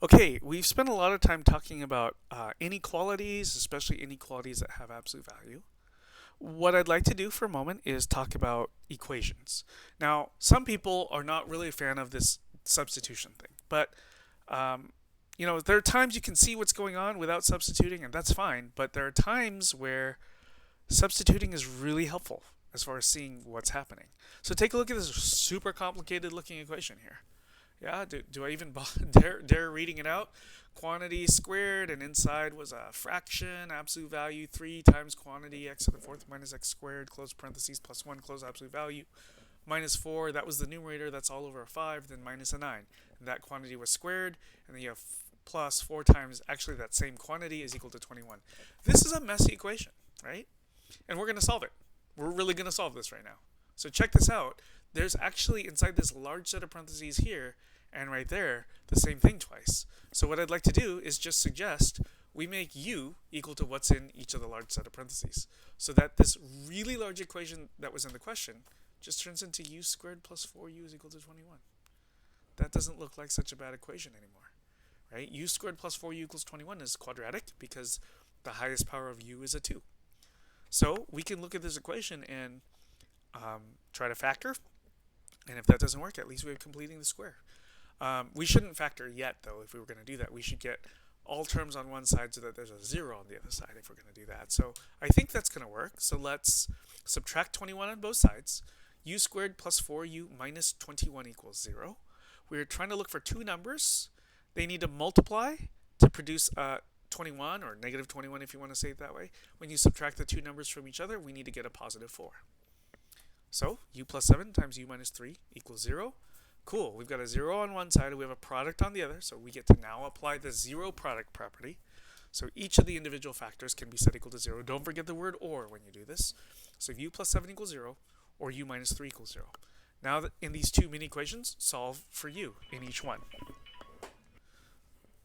Okay, we've spent a lot of time talking about inequalities, especially inequalities that have absolute value. What I'd like to do for a moment is talk about equations. Now, some people are not really a fan of this substitution thing, but um, there are times you can see what's going on without substituting, and that's fine. But there are times where substituting is really helpful as far as seeing what's happening. So take a look at this super complicated looking equation here. Yeah, do I even dare reading it out? Quantity squared, and inside was a fraction, absolute value 3 times quantity x to the fourth minus x squared, close parentheses, plus 1, close absolute value, minus 4, that was the numerator, that's all over a 5, then minus a 9. And that quantity was squared, and then you have plus 4 times, actually that same quantity is equal to 21. This is a messy equation, right? And we're going to solve it. We're really going to solve this right now. So check this out. There's actually inside this large set of parentheses here and right there the same thing twice. So what I'd like to do is just suggest we make u equal to what's in each of the large set of parentheses, so that this really large equation that was in the question just turns into u squared plus 4u is equal to 21. That doesn't look like such a bad equation anymore, right? U squared plus 4u equals 21 is quadratic because the highest power of u is a 2. So we can look at this equation and try to factor, and if that doesn't work, at least we're completing the square. We shouldn't factor yet, though. If we were going to do that, we should get all terms on one side so that there's a 0 on the other side if we're going to do that. So I think that's going to work. So let's subtract 21 on both sides. U squared plus 4u minus 21 equals 0. We're trying to look for two numbers. They need to multiply to produce 21, or negative 21 if you want to say it that way. When you subtract the two numbers from each other, we need to get a positive 4. So u plus 7 times u minus 3 equals 0. Cool, we've got a 0 on one side and we have a product on the other, so we get to now apply the 0 product property. So each of the individual factors can be set equal to 0. Don't forget the word or when you do this. So u plus 7 equals 0, or u minus 3 equals 0. Now that in these two mini equations, solve for u in each one.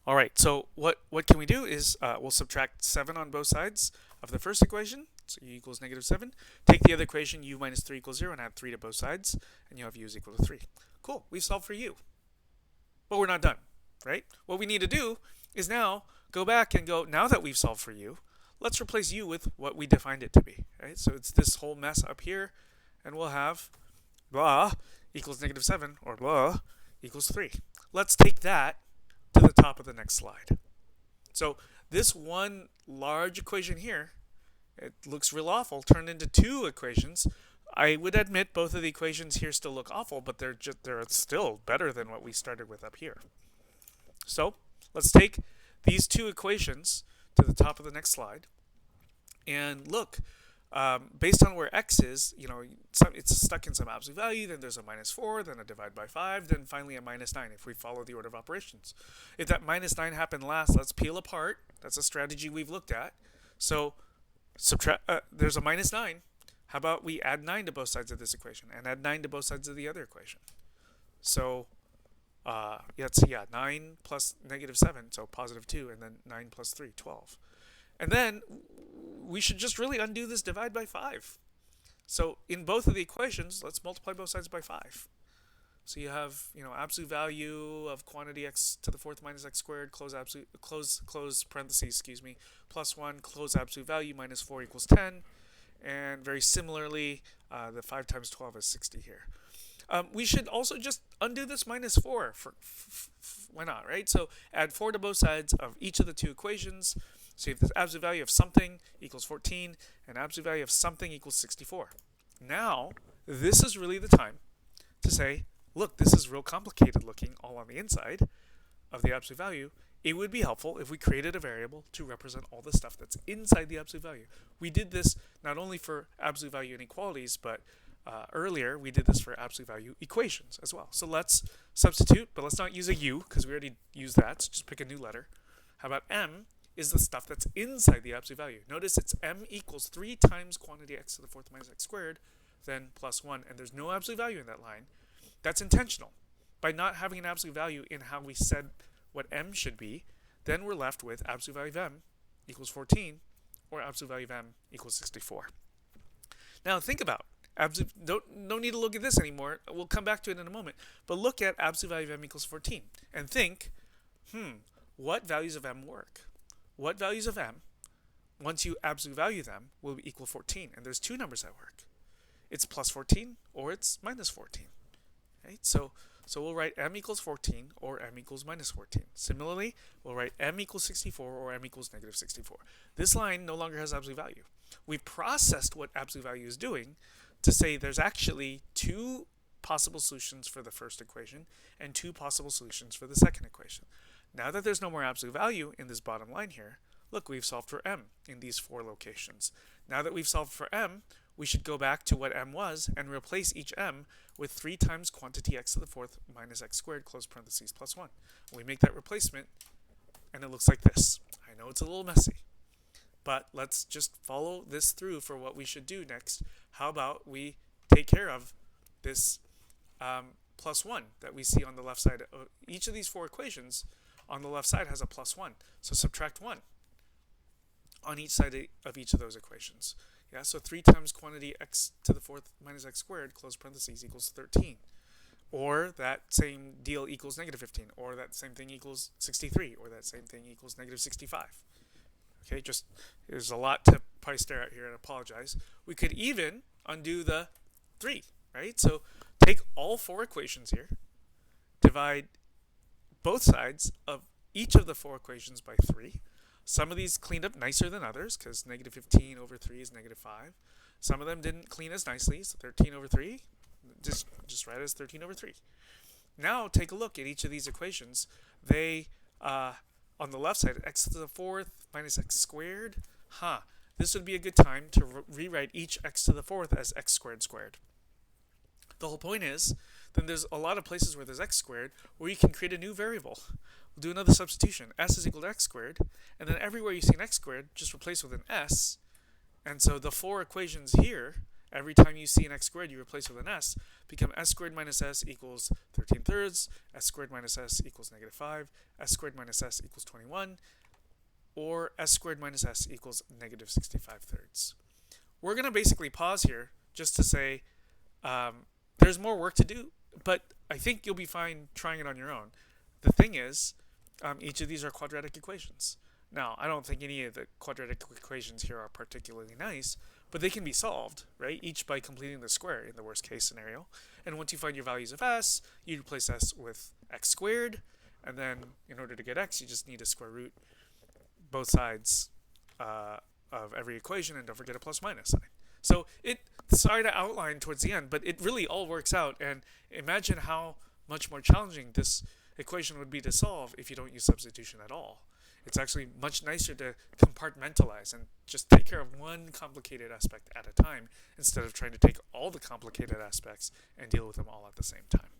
All right, so what can we do is we'll subtract 7 on both sides of the first equation, so u equals negative 7. Take the other equation, u minus 3 equals 0, and add 3 to both sides, and you have u is equal to 3. Cool, we've solved for u. But we're not done, right? What we need to do is now go back and go, now that we've solved for u, let's replace u with what we defined it to be, right? So it's this whole mess up here, and we'll have blah equals negative 7, or blah equals 3. Let's take that to the top of the next slide. So this one large equation here, it looks real awful, turned into two equations. I would admit both of the equations here still look awful, but they're still better than what we started with up here. So let's take these two equations to the top of the next slide and look. Based on where x is, it's stuck in some absolute value, then there's a minus 4, then a divide by 5, then finally a minus 9 if we follow the order of operations. If that minus 9 happened last, let's peel apart. That's a strategy we've looked at. So there's a minus 9. How about we add 9 to both sides of this equation and add 9 to both sides of the other equation? So 9 plus negative 7, so positive 2, and then 9 plus 3, 12. And then we should just really undo this divide by 5. So in both of the equations, let's multiply both sides by 5. So you have, absolute value of quantity x to the fourth minus x squared, close parentheses, plus 1, close absolute value, minus 4 equals 10. And very similarly, the 5 times 12 is 60 here. We should also just undo this minus 4. Why not, right? So add 4 to both sides of each of the two equations. So you have the absolute value of something equals 14, and absolute value of something equals 64. Now, this is really the time to say, look, this is real complicated looking all on the inside of the absolute value. It would be helpful if we created a variable to represent all the stuff that's inside the absolute value. We did this not only for absolute value inequalities, but earlier we did this for absolute value equations as well. So let's substitute, but let's not use a u because we already used that, so just pick a new letter. How about m is the stuff that's inside the absolute value. Notice it's m equals 3 times quantity x to the fourth minus x squared, then plus 1, and there's no absolute value in that line. That's intentional. By not having an absolute value in how we said what m should be, then we're left with absolute value of m equals 14, or absolute value of m equals 64. Now think about no need to look at this anymore. We'll come back to it in a moment. But look at absolute value of m equals 14 and think, what values of m work? What values of m, once you absolute value them, will equal 14? And there's two numbers that work. It's plus 14 or it's minus 14. Right? So we'll write m equals 14 or m equals minus 14. Similarly, we'll write m equals 64 or m equals negative 64. This line no longer has absolute value. We've processed what absolute value is doing to say there's actually two possible solutions for the first equation and two possible solutions for the second equation. Now that there's no more absolute value in this bottom line here, look, we've solved for m in these four locations. Now that we've solved for m, we should go back to what m was and replace each m with 3 times quantity x to the fourth minus x squared close parentheses plus 1. We make that replacement, and it looks like this. I know it's a little messy, but let's just follow this through for what we should do next. How about we take care of this plus 1 that we see on the left side of each of these four equations. On the left side has a plus 1, so subtract 1 on each side of each of those equations. Yeah, so 3 times quantity x to the fourth minus x squared close parentheses equals 13. Or that same deal equals negative 15. Or that same thing equals 63. Or that same thing equals negative 65. Okay, just there's a lot to probably stare at here, and apologize. We could even undo the 3, right? So take all four equations here, divide both sides of each of the four equations by 3. Some of these cleaned up nicer than others, because negative 15 over 3 is negative 5. Some of them didn't clean as nicely, so 13 over 3, just write it as 13 over 3. Now take a look at each of these equations. They, on the left side, x to the fourth minus x squared. This would be a good time to rewrite each x to the fourth as x squared squared. The whole point is, then there's a lot of places where there's x squared where you can create a new variable. We'll do another substitution. S is equal to x squared, and then everywhere you see an x squared, just replace with an s. And so the four equations here, every time you see an x squared, you replace with an s, become s squared minus s equals 13 thirds, s squared minus s equals negative 5, s squared minus s equals 21, or s squared minus s equals negative 65 thirds. We're going to basically pause here just to say there's more work to do, but I think you'll be fine trying it on your own. The thing is, each of these are quadratic equations. Now, I don't think any of the quadratic equations here are particularly nice, but they can be solved, right? Each by completing the square in the worst case scenario. And once you find your values of s, you replace s with x squared, and then in order to get x, you just need to square root both sides of every equation, and don't forget a plus minus sign. So sorry to outline towards the end, but it really all works out, and imagine how much more challenging this equation would be to solve if you don't use substitution at all. It's actually much nicer to compartmentalize and just take care of one complicated aspect at a time instead of trying to take all the complicated aspects and deal with them all at the same time.